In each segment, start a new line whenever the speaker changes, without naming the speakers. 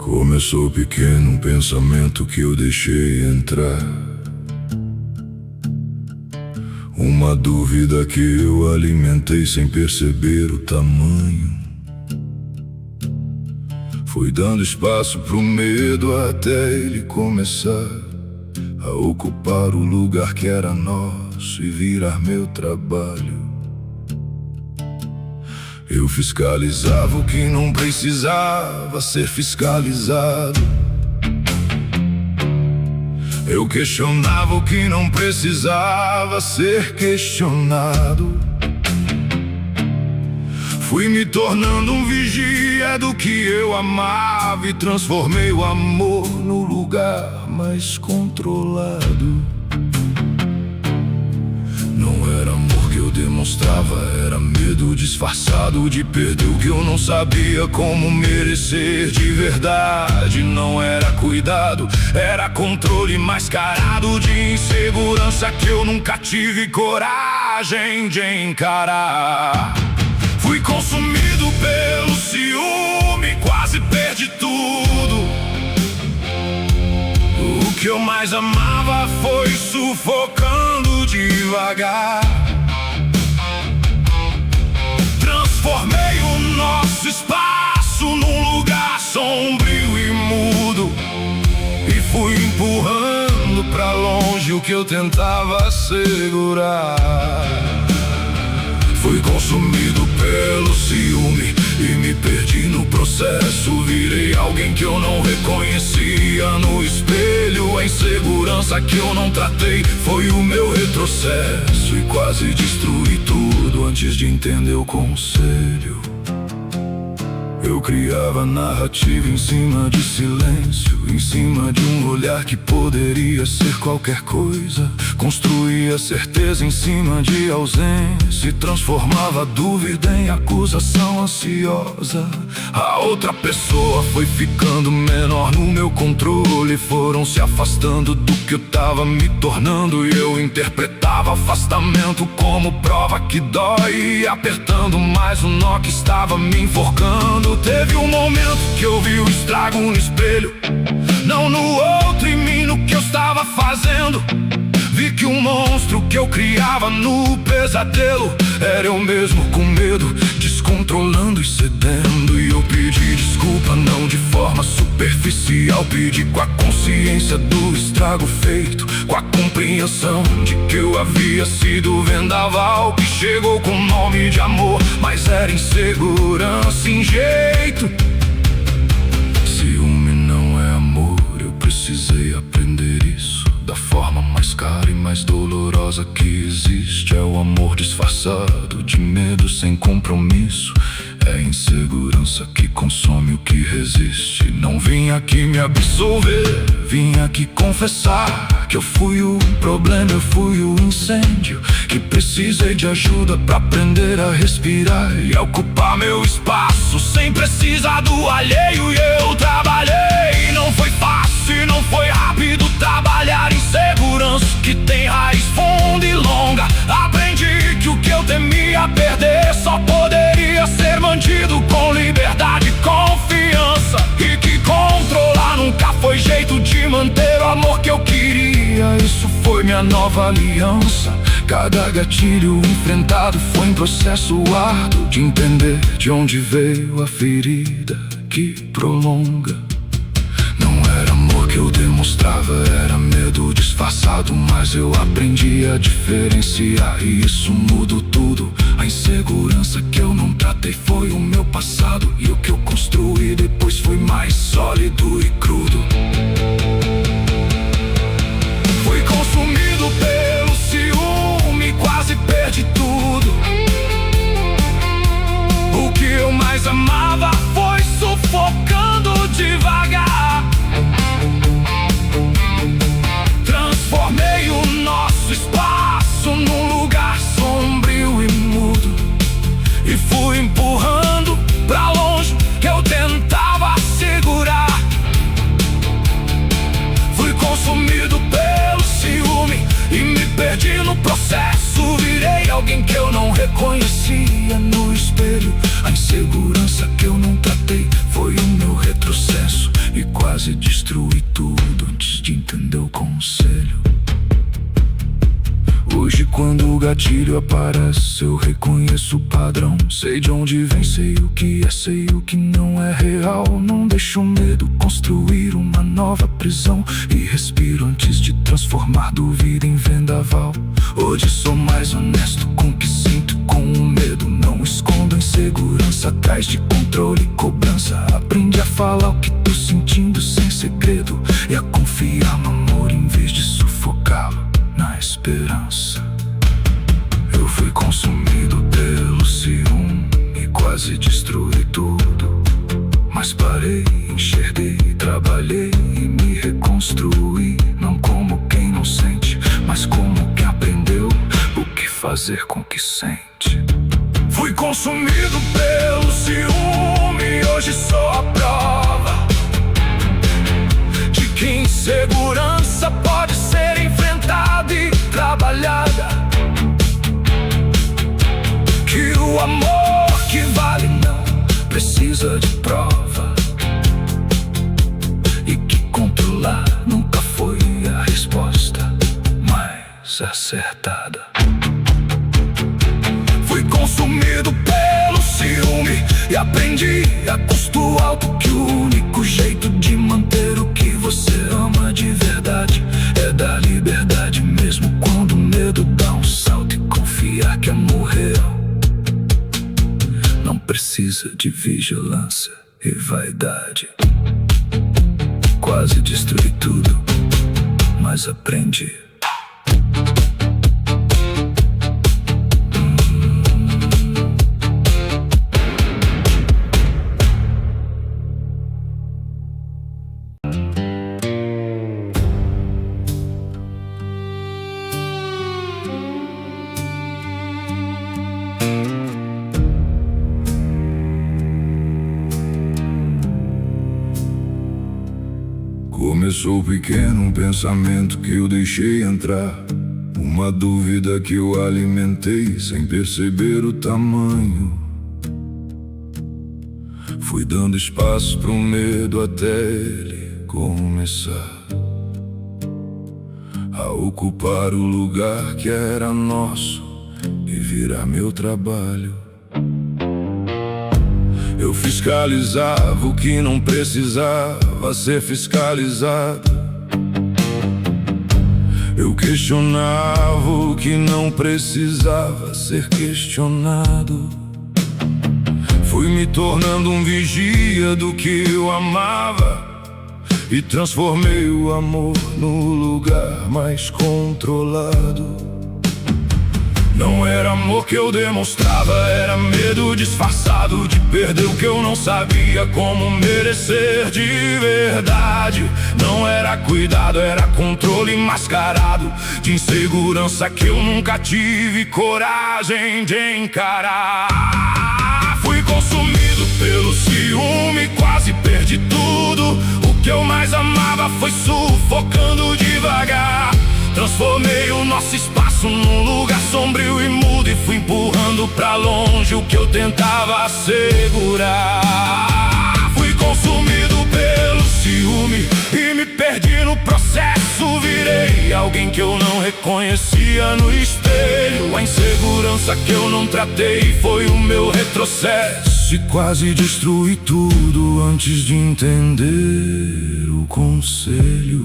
Começou pequeno um pensamento que eu deixei entrar, uma dúvida que eu alimentei sem perceber o tamanho. Fui dando espaço pro medo até ele começar a ocupar o lugar que era nosso e virar meu trabalho. Eu fiscalizava o que não precisava ser fiscalizado. Eu questionava o que não precisava ser questionado. Fui me tornando um vigia do que eu amava e transformei o amor no lugar mais controlado. Não era amor que eu demonstrava, era medo disfarçado de perder o que eu não sabia como merecer de verdade. Não era cuidado, era controle mascarado de insegurança que eu nunca tive coragem de encarar. Fui consumido pelo ciúme, quase perdi tudo. O que eu mais amava foi sufocando devagar. Transformei o nosso espaço num lugar sombrio e mudo, e fui empurrando pra longe o que eu tentava segurar. Fui consumido pelo ciúme e me perdi no processo. Virei alguém que eu não reconhecia no espelho. A insegurança que eu não tratei foi o meu retrocesso, e quase destruí tudo antes de entender o conselho. Eu criava narrativa em cima de silêncio, em cima de um olhar que poderia ser qualquer coisa. Construía certeza em cima de ausência e transformava a dúvida em acusação ansiosa. A outra pessoa foi ficando menor no meu controle, foram se afastando do que eu tava me tornando, e eu interpretava afastamento como prova que dói, e apertando mais o nó que estava me enforcando. Teve um momento que eu vi o estrago no espelho, não no outro, em mim, no que eu estava fazendo. Vi que o monstro que eu criava no pesadelo era eu mesmo, com medo, descontrolando e cedendo. E eu pedi desculpa, não de forma superficial, pedi com a consciência do estrago feito, com a compreensão de que eu havia sido vendaval que chegou com nome de amor, mas era insegurança em jeito. Ciúme não é amor, eu precisei aprender isso. Da forma mais cara e mais dolorosa que existe, é o amor disfarçado de medo sem compromisso. É a insegurança que consome o que resiste. Não vim aqui me absolver, vim aqui confessar que eu fui o problema, eu fui o incêndio, que precisei de ajuda pra aprender a respirar e a ocupar meu espaço sem precisar do alheio. E eu trabalhei, não foi fácil, não foi rápido trabalhar insegurança que tem raiz funda e longa. Aprendi que o que eu temia perder só poderia ser mantido com liberdade e confiança, e que controlar nunca foi jeito de manter o amor que eu queria. Isso foi minha nova aliança. Cada gatilho enfrentado foi um processo árduo de entender de onde veio a ferida que prolonga. Não era amor que eu demonstrava, era medo disfarçado, mas eu aprendi a diferenciar, e isso mudou tudo. A insegurança que eu não tratei foi o meu passado, e o que eu construí depois foi mais sólido e crudo. Fui consumido pelo ciúme, quase perdi tudo. O que eu mais amava foi sufocando devagar. Transformei o nosso espaço num lugar sombrio e mudo, e fui empurrando pra longe que eu tentava segurar. Fui consumido pelo ciúme e me perdi no processo. Virei alguém que eu não reconhecia no espelho. A insegurança insegurança que eu não tratei foi o meu retrocesso, e quase destruí tudo antes de entender o conselho. Hoje quando o gatilho aparece eu reconheço o padrão. Sei de onde vem, sei o que é, sei o que não é real. Não deixo o medo construir uma nova prisão, e respiro antes de transformar dúvida em vendaval. Hoje sou mais honesto com o que sinto, com o medo. Não escondo insegurança atrás de controle e cobrança. Aprendi a falar o que tô sentindo sem segredo, e a confiar no amor em vez de sufocá-lo na esperança. Eu fui consumido pelo ciúme e quase destruí tudo, mas parei, enxerguei, trabalhei e me reconstruí. Não como quem não sente, mas como quem aprendeu o que fazer com o que sente. Fui consumido pelo ciúme e hoje sou a prova de que insegurança pode ser enfrentada e trabalhada, que o amor que vale não precisa de prova, e que controlar nunca foi a resposta mais acertada. Fui consumido pelo ciúme e aprendi a custo alto que o único jeito de manter o que você ama de verdade é dar liberdade, mesmo quando o medo dá um salto, e confiar que amor real não precisa de vigilância e vaidade. Quase destruí tudo, mas aprendi. Começou pequeno um pensamento que eu deixei entrar, uma dúvida que eu alimentei sem perceber o tamanho. Fui dando espaço pro medo até ele começar a ocupar o lugar que era nosso e virar meu trabalho. Eu fiscalizava o que não precisava ser fiscalizado. Eu questionava o que não precisava ser questionado. Fui me tornando um vigia do que eu amava, e transformei o amor no lugar mais controlado. Não era amor que eu demonstrava, era medo disfarçado de perder o que eu não sabia como merecer de verdade. Não era cuidado, era controle mascarado de insegurança que eu nunca tive coragem de encarar. Fui consumido pelo ciúme, quase perdi tudo. O que eu mais amava foi sufocando devagar. Transformei o nosso espaço num lugar sombrio e mudo, e fui empurrando pra longe o que eu tentava segurar. Fui consumido pelo ciúme e me perdi no processo. Virei alguém que eu não reconhecia no espelho. A insegurança que eu não tratei foi o meu retrocesso, e quase destruí tudo antes de entender o conselho.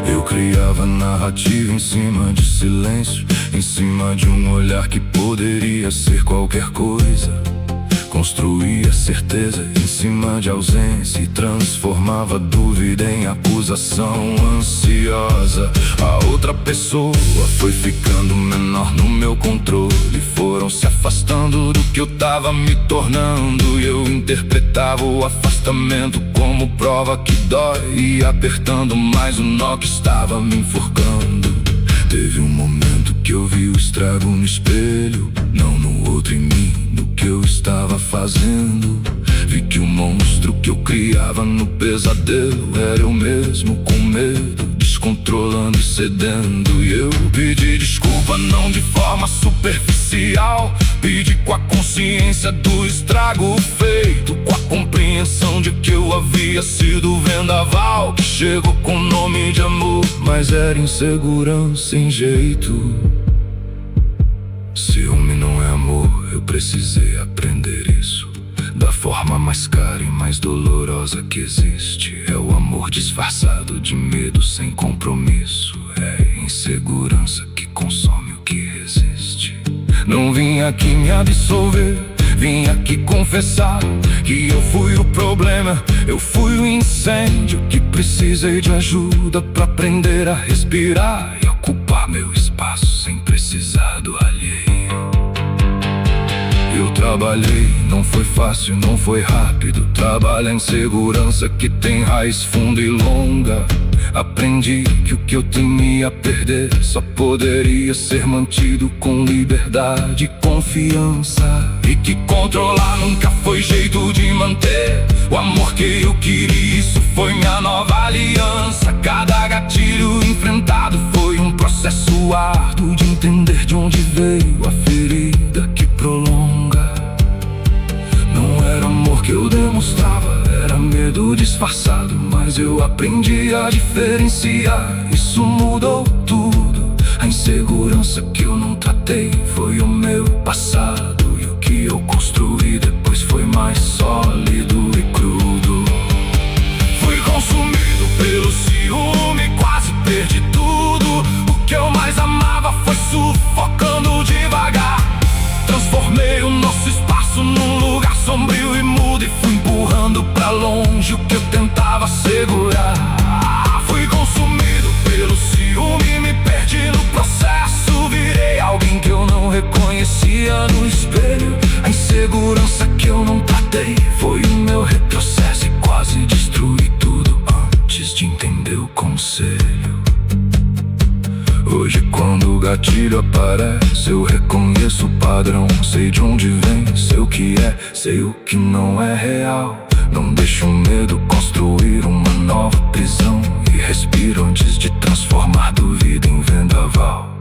Eu criava narrativa em cima de silêncio, em cima de um olhar que poderia ser qualquer coisa. Construía certeza em cima de ausência e transformava dúvida em acusação ansiosa. A outra pessoa foi ficando menor no meu controle, foram se afastando do que eu tava me tornando, e eu interpretava o afastamento como prova que dói, e apertando mais o nó que estava me enforcando. Teve um momento que eu vi o estrago no espelho, não no outro, em mim, no que eu estava fazendo. Vi que o monstro que eu criava no pesadelo era eu mesmo, com medo de descontrolando e cedendo. E eu pedi desculpa, não de forma superficial. Pedi com a consciência do estrago feito, com a compreensão de que eu havia sido vendaval que chegou com nome de amor, mas era insegurança sem jeito. Ciúme não é amor, eu precisei aprender isso. Da forma mais cara e mais dolorosa que existe. É o amor disfarçado de medo sem compromisso. É insegurança que consome o que resiste. Não vim aqui me absolver, vim aqui confessar que eu fui o problema, eu fui o incêndio, que precisei de ajuda pra aprender a respirar e ocupar meu espaço sem precisar do alheio. Eu trabalhei, não foi fácil, não foi rápido. Trabalhar em segurança que tem raiz funda e longa. Aprendi que o que eu temia perder só poderia ser mantido com liberdade e confiança, e que controlar nunca foi jeito de manter o amor que eu queria. Isso foi minha nova aliança. Cada gatilho enfrentado foi um processo árduo de entender de onde veio a ferida que prolonga. Não era amor que eu demonstrava, era medo disfarçado, mas eu aprendi a diferenciar. Isso mudou tudo. A insegurança que eu não tratei foi o meu passado, e o que eu construí depois foi mais sólido e crudo. Fui consumido pelo ciúme, quase perdi tudo. O que eu mais amava foi sufocando devagar. Transformei o nosso espaço num lugar sombrio e mudo, e fui empurrando pra longe o que eu tentava segurar. Fui consumido pelo ciúme, me perdi no processo. Virei alguém que eu não reconhecia no espelho. A insegurança que eu não tratei foi o meu retrocesso, e quase destruí tudo antes de entender o conselho. Hoje quando o gatilho aparece, eu reconheço o padrão. Sei de onde vem, sei o que é, sei o que não é real. Não deixo o medo construir uma nova prisão, e respiro antes de transformar dúvida em vendaval.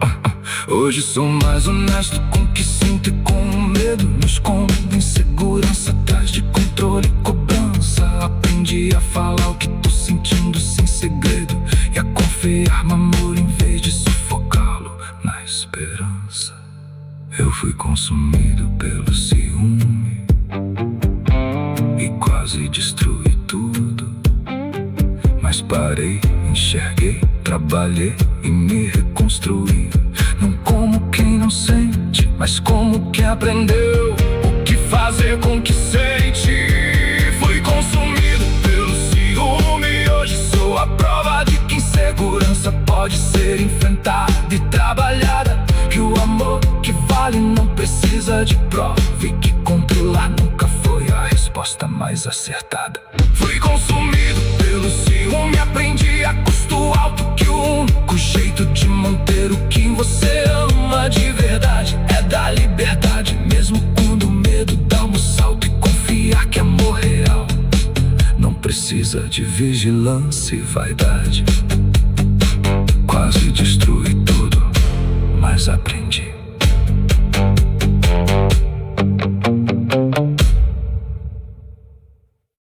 Hoje sou mais honesto com o que sinto e com o medo. Me escondo em segurança atrás de controle e cobrança. Aprendi a falar o que tô sentindo sem segredo, e a confiar no amor em vez de sufocá-lo na esperança. Eu fui consumido pelo ciúme e quase destruí tudo, mas parei, enxerguei, trabalhei e me reconstruí. Não como quem não sente, mas como quem aprendeu o que fazer com o que sente. Fui consumido pelo ciúme, hoje sou a prova de que insegurança pode ser enfrentada e trabalhada. Que o amor que vale não precisa de prova, e que controlar nunca foi a resposta mais acertada. Fui consumido pelo ciúme, aprendi a custo alto que o único jeito de manter o que você ama de verdade é dar liberdade, mesmo quando o medo dá um salto, e confiar que amor real não precisa de vigilância e vaidade. Quase destruí tudo, mas aprendi.